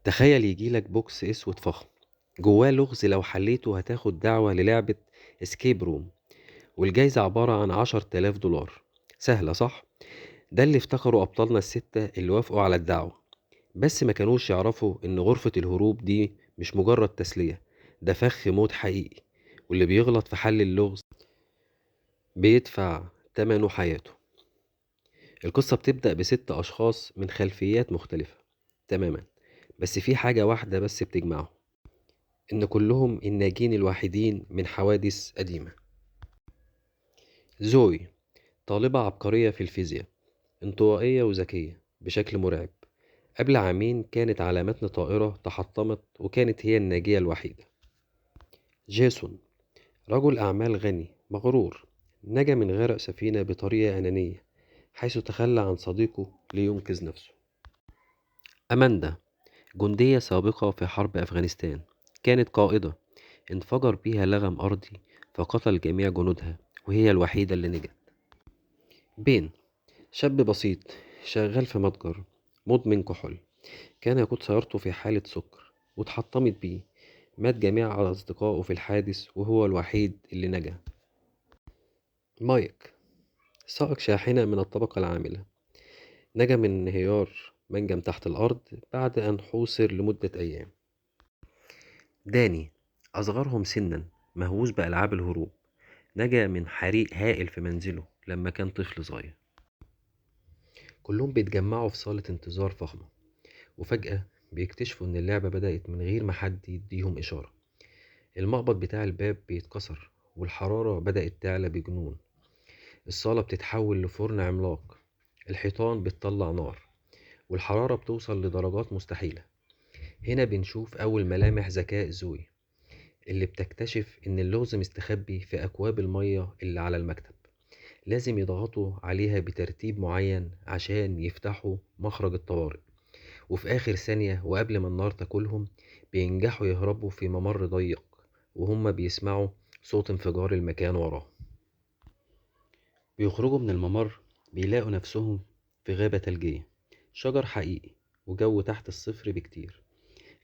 تخيل يجيلك بوكس اسود فخم جواه لغز، لو حليته هتاخد دعوة للعبة اسكيب روم، والجايزة عبارة عن 10,000 دولار. سهلة صح؟ ده اللي افتكروا أبطالنا الستة اللي وافقوا على الدعوة، بس ما كانوش يعرفوا إن غرفة الهروب دي مش مجرد تسلية، ده فخ موت حقيقي، واللي بيغلط في حل اللغز بيدفع تمنه حياته. القصة بتبدأ بست أشخاص من خلفيات مختلفة تماما، بس في حاجة واحدة بس بتجمعهم، إن كلهم الناجين الوحيدين من حوادث قديمة. زوي طالبة عبقرية في الفيزياء، انطوائية وذكية بشكل مرعب. قبل عامين كانت على متن طائرة تحطمت وكانت هي الناجية الوحيدة. جيسون رجل أعمال غني مغرور، نجا من غرق سفينة بطريقة أنانية، حيث تخلى عن صديقه لينقذ نفسه. أماندا جندية سابقة في حرب أفغانستان، كانت قائدة، انفجر بيها لغم أرضي فقتل جميع جنودها، وهي الوحيدة اللي نجت. بين شاب بسيط شغال في متجر، مدمن كحول، كان يقود سيارته في حالة سكر واتحطمت بيه، مات جميع أصدقائه في الحادث وهو الوحيد اللي نجا. مايك سائق شاحنة من الطبقة العاملة، نجا من انهيار منجم تحت الأرض بعد أن حوصر لمدة أيام. داني أصغرهم سنا، مهووس بألعاب الهروب، نجا من حريق هائل في منزله لما كان طفل صغير. كلهم بيتجمعوا في صالة انتظار فخمة، وفجأة بيكتشفوا إن اللعبة بدأت من غير ما حد يديهم إشارة. المقبض بتاع الباب بيتكسر والحرارة بدأت تعلى بجنون، الصالة بتتحول لفرن عملاق، الحيطان بتطلع نار والحرارة بتوصل لدرجات مستحيلة. هنا بنشوف أول ملامح ذكاء زوي، اللي بتكتشف إن اللغز مستخبي في أكواب المية اللي على المكتب، لازم يضغطوا عليها بترتيب معين عشان يفتحوا مخرج الطوارئ. وفي آخر ثانية وقبل ما النار تاكلهم بينجحوا يهربوا في ممر ضيق، وهم بيسمعوا صوت انفجار المكان وراه. بيخرجوا من الممر بيلاقوا نفسهم في غابة ثلجية، شجر حقيقي وجو تحت الصفر بكتير.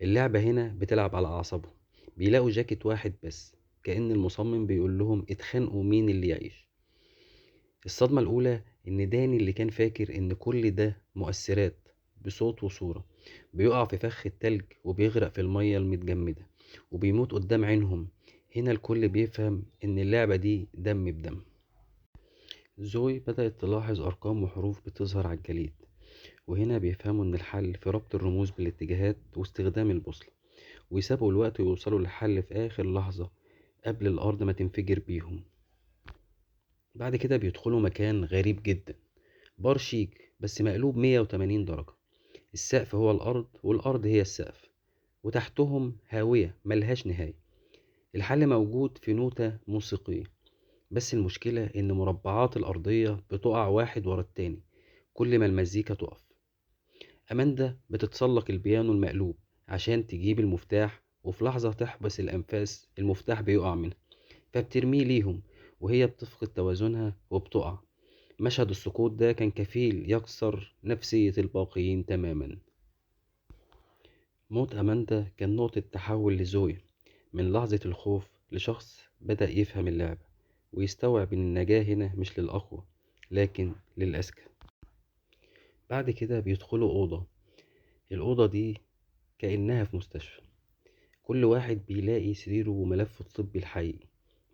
اللعبة هنا بتلعب على أعصابهم، بيلاقوا جاكيت واحد بس، كأن المصمم بيقول لهم اتخانقوا مين اللي يعيش. الصدمة الأولى إن داني اللي كان فاكر إن كل ده مؤثرات بصوت وصورة بيقع في فخ التلج وبيغرق في المية المتجمدة وبيموت قدام عينهم. هنا الكل بيفهم إن اللعبة دي دم بدم. زوي بدأت تلاحظ أرقام وحروف بتظهر على الجليد، وهنا بيفهموا إن الحل في ربط الرموز بالاتجاهات واستخدام البوصلة، ويسابقوا الوقت ويوصلوا للحل في آخر لحظة قبل الأرض ما تنفجر بيهم. بعد كده بيدخلوا مكان غريب جدا، بار شيك بس مقلوب 180 درجة، السقف هو الأرض والأرض هي السقف، وتحتهم هاوية ملهاش نهاية. الحل موجود في نوتة موسيقية، بس المشكلة إن مربعات الأرضية بتقع واحد ورا التاني كل ما المزيكا تقف. أماندا بتتسلق البيانو المقلوب عشان تجيب المفتاح، وفي لحظة تحبس الأنفاس المفتاح بيقع منها، فبترميه ليهم وهي بتفقد توازنها وبتقع. مشهد السقوط ده كان كفيل يكسر نفسية الباقيين تماما. موت أماندا كان نقطة تحول لزوي، من لحظة الخوف لشخص بدأ يفهم اللعبة ويستوعب إن النجاة هنا مش للأقوى لكن للأذكى. بعد كده بيدخلوا أوضة، الأوضة دي كأنها في مستشفى، كل واحد بيلاقي سريره وملفه الطبي الحقيقي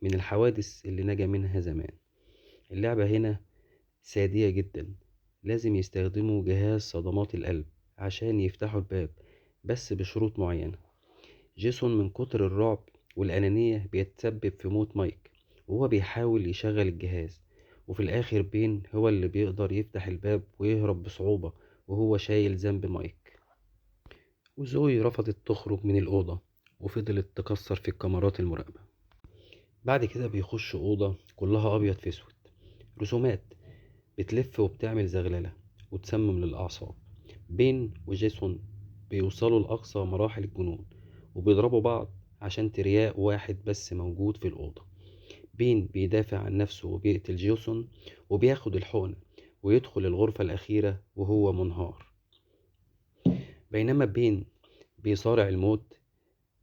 من الحوادث اللي نجا منها زمان. اللعبة هنا سادية جدا، لازم يستخدموا جهاز صدمات القلب عشان يفتحوا الباب، بس بشروط معينة. جيسون من كتر الرعب والأنانية بيتسبب في موت مايك وهو بيحاول يشغل الجهاز، وفي الآخر بين هو اللي بيقدر يفتح الباب ويهرب بصعوبة وهو شايل ذنب مايك. وزوي رفضت تخرج من الأوضة وفضلت تكسر في الكاميرات المراقبة. بعد كده بيخش أوضة كلها أبيض في أسود، رسومات بتلف وبتعمل زغللة وتسمم للأعصاب. بين وجيسون بيوصلوا لأقصى مراحل الجنون وبيضربوا بعض عشان ترياق واحد بس موجود في الأوضة. بين بيدافع عن نفسه وبيقتل جيسون وبياخد الحقنة ويدخل الغرفة الأخيرة وهو منهار. بينما بين بيصارع الموت.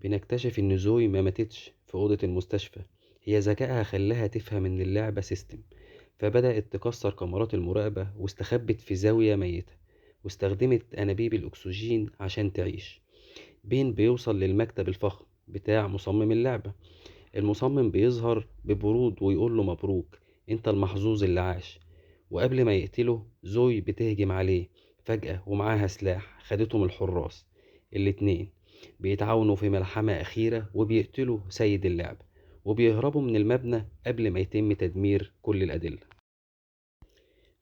بنكتشف إن زوي ما ماتتش في أوضة المستشفى، هي ذكائها خلاها تفهم إن اللعبة سيستم، فبدأت تكسر كاميرات المراقبة واستخبت في زاوية ميتة، واستخدمت أنابيب الأكسجين عشان تعيش. بين بيوصل للمكتب الفخم بتاع مصمم اللعبة. المصمم بيظهر ببرود ويقول له مبروك، انت المحظوظ اللي عاش. وقبل ما يقتله زوي بتهجم عليه فجأة ومعاها سلاح خدتهم الحراس. الاتنين بيتعاونوا في ملحمة أخيرة وبيقتلوا سيد اللعبة، وبيهربوا من المبنى قبل ما يتم تدمير كل الأدلة.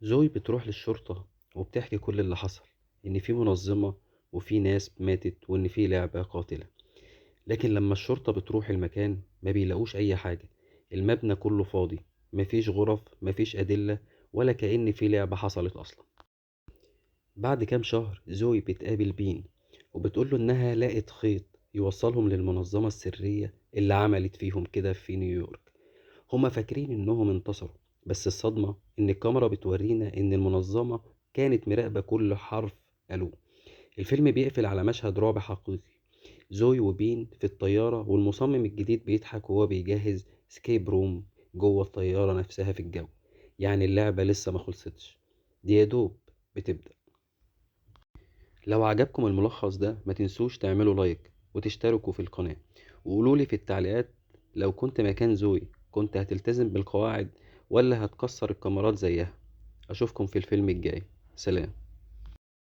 زوي بتروح للشرطة وبتحكي كل اللي حصل، إن في منظمة وفي ناس ماتت وإن في لعبة قاتلة. لكن لما الشرطة بتروح المكان ما بيلاقوش أي حاجة، المبنى كله فاضي، مفيش غرف مفيش أدلة، ولا كأن في لعبة حصلت أصلا. بعد كام شهر زوي بتقابل بين وبتقوله إنها لقت خيط يوصلهم للمنظمة السرية اللي عملت فيهم كده في نيويورك. هما فاكرين إنهم انتصروا، بس الصدمة إن الكاميرا بتورينا إن المنظمة كانت مراقبة كل حرف قالوه. الفيلم بيقفل على مشهد رعب حقيقي، زوي وبين في الطيارة والمصمم الجديد بيضحك وهو بيجهز سكيب روم جوه الطيارة نفسها في الجو. يعني اللعبة لسه ما خلصتش، دي يا دوب بتبدأ. لو عجبكم الملخص ده ما تنسوش تعملوا لايك وتشتركوا في القناة، وقولولي في التعليقات لو كنت مكان زوي كنت هتلتزم بالقواعد ولا هتكسر الكاميرات زيها. أشوفكم في الفيلم الجاي. سلام.